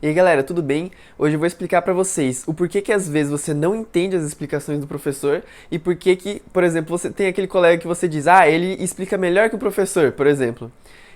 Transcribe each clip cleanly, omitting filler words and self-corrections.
E aí galera, tudo bem? Hoje eu vou explicar pra vocês o porquê que às vezes você não entende as explicações do professor e porquê que, por exemplo, você tem aquele colega que você diz, ele explica melhor que o professor, por exemplo.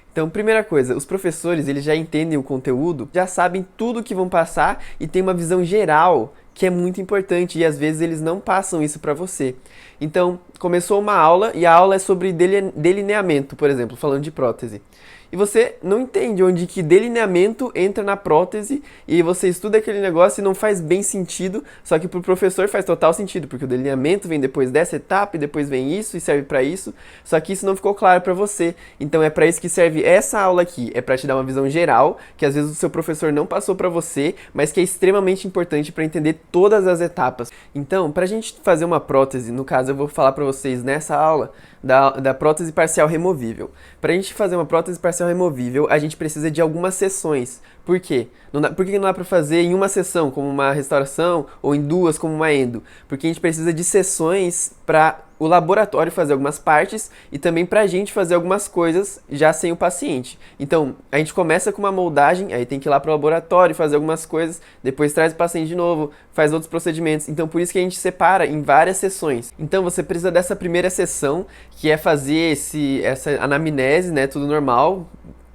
Então, primeira coisa, os professores, eles já entendem o conteúdo, já sabem tudo que vão passar e tem uma visão geral que é muito importante e às vezes eles não passam isso pra você. Então, começou uma aula e a aula é sobre delineamento, por exemplo, falando de prótese. E você não entende onde que delineamento entra na prótese e você estuda aquele negócio e não faz bem sentido, só que pro professor faz total sentido, porque o delineamento vem depois dessa etapa e depois vem isso e serve para isso, só que isso não ficou claro para você. Então é para isso que serve essa aula aqui, é para te dar uma visão geral, que às vezes o seu professor não passou para você, mas que é extremamente importante para entender todas as etapas. Então, pra gente fazer uma prótese, no caso eu vou falar para vocês nessa aula da prótese parcial removível. Pra gente fazer uma prótese parcial removível, a gente precisa de algumas sessões. Por quê? Por que não dá pra fazer em uma sessão, como uma restauração, ou em duas, como uma endo? Porque a gente precisa de sessões para o laboratório fazer algumas partes e também pra gente fazer algumas coisas já sem o paciente. Então, a gente começa com uma moldagem, aí tem que ir lá pro laboratório fazer algumas coisas, depois traz o paciente de novo, faz outros procedimentos. Então, por isso que a gente separa em várias sessões. Então, você precisa dessa primeira sessão, que é fazer essa anamnese, né, tudo normal,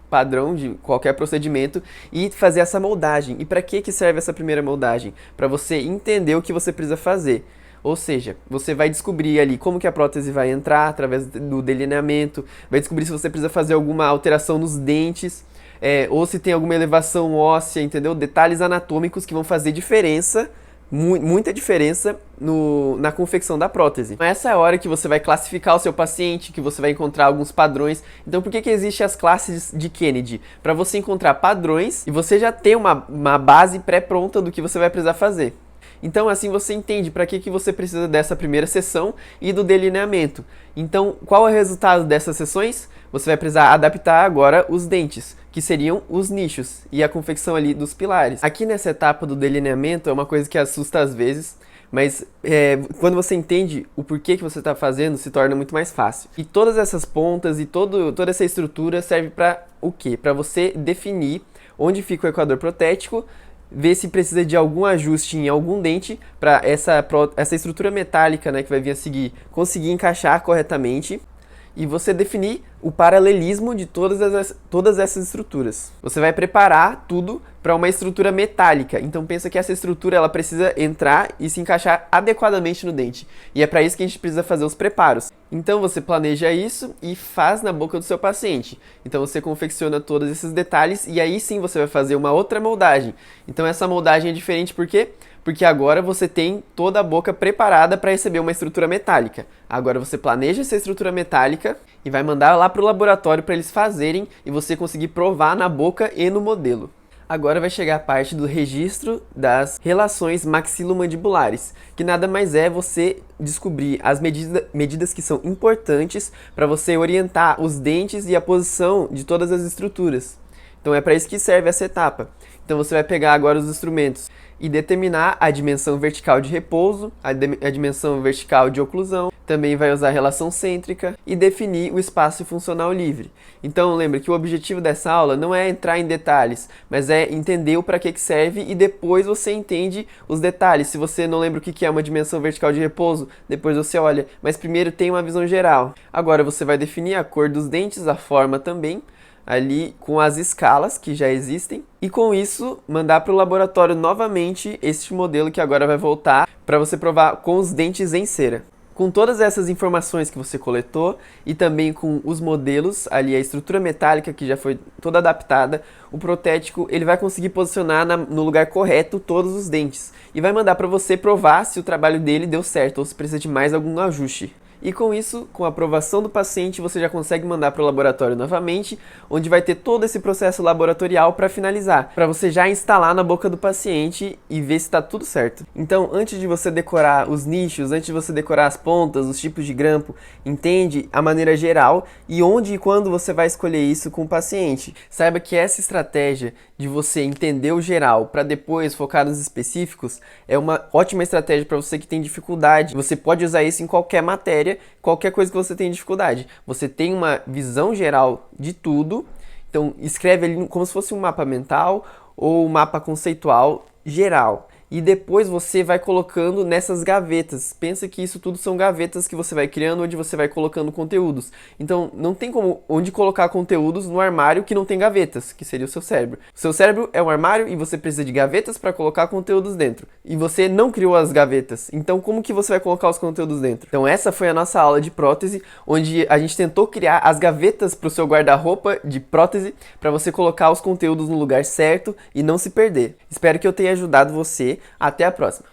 padrão de qualquer procedimento, e fazer essa moldagem. E para que serve essa primeira moldagem? Para você entender o que você precisa fazer. Ou seja, você vai descobrir ali como que a prótese vai entrar através do delineamento, vai descobrir se você precisa fazer alguma alteração nos dentes, ou se tem alguma elevação óssea, entendeu? Detalhes anatômicos que vão fazer diferença, muita diferença na confecção da prótese. Essa é a hora que você vai classificar o seu paciente, que você vai encontrar alguns padrões. Então por que existem as classes de Kennedy? Para você encontrar padrões e você já ter uma base pré-pronta do que você vai precisar fazer. Então assim você entende para que você precisa dessa primeira sessão e do delineamento. Então qual é o resultado dessas sessões? Você vai precisar adaptar agora os dentes, que seriam os nichos e a confecção ali dos pilares. Aqui nessa etapa do delineamento é uma coisa que assusta às vezes, mas quando você entende o porquê que você está fazendo, se torna muito mais fácil. E todas essas pontas e toda essa estrutura serve para o quê? Para você definir onde fica o equador protético, ver se precisa de algum ajuste em algum dente para essa estrutura metálica, né, que vai vir a seguir conseguir encaixar corretamente. E você definir o paralelismo de todas essas estruturas. Você vai preparar tudo para uma estrutura metálica. Então pensa que essa estrutura ela precisa entrar e se encaixar adequadamente no dente. E é para isso que a gente precisa fazer os preparos. Então você planeja isso e faz na boca do seu paciente. Então você confecciona todos esses detalhes e aí sim você vai fazer uma outra moldagem. Então essa moldagem é diferente por quê? Porque agora você tem toda a boca preparada para receber uma estrutura metálica. Agora você planeja essa estrutura metálica e vai mandar lá para o laboratório para eles fazerem e você conseguir provar na boca e no modelo. Agora vai chegar a parte do registro das relações maxilomandibulares, que nada mais é você descobrir as medidas que são importantes para você orientar os dentes e a posição de todas as estruturas. Então é para isso que serve essa etapa. Então você vai pegar agora os instrumentos e determinar a dimensão vertical de repouso, a dimensão vertical de oclusão, também vai usar a relação cêntrica e definir o espaço funcional livre. Então lembre que o objetivo dessa aula não é entrar em detalhes, mas é entender o para que serve e depois você entende os detalhes. Se você não lembra o que é uma dimensão vertical de repouso, depois você olha, mas primeiro tem uma visão geral. Agora você vai definir a cor dos dentes, a forma também, ali com as escalas que já existem e com isso mandar para o laboratório novamente este modelo que agora vai voltar para você provar com os dentes em cera. Com todas essas informações que você coletou e também com os modelos, ali a estrutura metálica que já foi toda adaptada, o protético ele vai conseguir posicionar no lugar correto todos os dentes e vai mandar para você provar se o trabalho dele deu certo ou se precisa de mais algum ajuste. E com isso, com a aprovação do paciente, você já consegue mandar para o laboratório novamente, onde vai ter todo esse processo laboratorial para finalizar, para você já instalar na boca do paciente e ver se está tudo certo. Então, antes de você decorar os nichos, antes de você decorar as pontas, os tipos de grampo, entende a maneira geral e onde e quando você vai escolher isso com o paciente. Saiba que essa estratégia de você entender o geral para depois focar nos específicos é uma ótima estratégia para você que tem dificuldade. Você pode usar isso em qualquer matéria, qualquer coisa que você tenha dificuldade. Você tem uma visão geral de tudo, então escreve ali como se fosse um mapa mental ou mapa conceitual geral. E depois você vai colocando nessas gavetas. Pensa que isso tudo são gavetas que você vai criando, onde você vai colocando conteúdos. Então, não tem como onde colocar conteúdos no armário que não tem gavetas, que seria o seu cérebro. O seu cérebro é um armário e você precisa de gavetas para colocar conteúdos dentro. E você não criou as gavetas. Então, como que você vai colocar os conteúdos dentro? Então, essa foi a nossa aula de prótese, onde a gente tentou criar as gavetas para o seu guarda-roupa de prótese, para você colocar os conteúdos no lugar certo e não se perder. Espero que eu tenha ajudado você. Até a próxima!